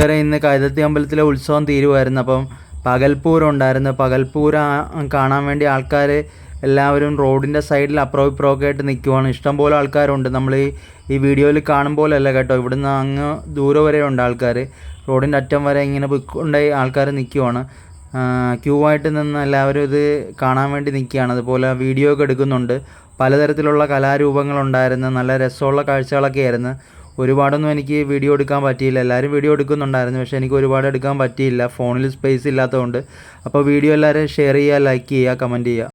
കൂട്ടുകാരെ, ഇന്ന് കൈതത്തി അമ്പലത്തിലെ ഉത്സവം തീരുമായിരുന്നു. അപ്പം പകൽപ്പൂരം ഉണ്ടായിരുന്നു. പകൽപ്പൂരം കാണാൻ വേണ്ടി ആൾക്കാർ എല്ലാവരും റോഡിൻ്റെ സൈഡിൽ അപ്പുറവും ഇപ്പുറമൊക്കെ ആയിട്ട് നിൽക്കുവാണ്. ഇഷ്ടംപോലെ ആൾക്കാരുണ്ട്. നമ്മൾ ഈ വീഡിയോയിൽ കാണും പോലെയല്ല കേട്ടോ. ഇവിടുന്ന് അങ്ങ് ദൂരെ വരെ ഉണ്ട് ആൾക്കാർ. റോഡിൻ്റെ അറ്റം വരെ ഇങ്ങനെ കൊണ്ടുപോയി ആൾക്കാർ നിൽക്കുവാണ്. ക്യൂ ആയിട്ട് നിന്ന് എല്ലാവരും ഇത് കാണാൻ വേണ്ടി നിൽക്കുകയാണ്. അതുപോലെ വീഡിയോ ഒക്കെ എടുക്കുന്നുണ്ട്. പലതരത്തിലുള്ള കലാരൂപങ്ങളുണ്ടായിരുന്നു. നല്ല രസമുള്ള കാഴ്ചകളൊക്കെ ആയിരുന്നു. ഒരുപാടൊന്നും എനിക്ക് വീഡിയോ എടുക്കാൻ പറ്റിയില്ല. എല്ലാവരും വീഡിയോ എടുക്കുന്നുണ്ടായിരുന്നു, പക്ഷേ എനിക്ക് ഒരുപാട് എടുക്കാൻ പറ്റിയില്ല. ഫോണിൽ സ്പേസ് ഇല്ലാത്തതുകൊണ്ട്. അപ്പോൾ വീഡിയോ എല്ലാവരും ഷെയർ ചെയ്യുക, ലൈക്ക് ചെയ്യുക, കമൻറ്റ് ചെയ്യുക.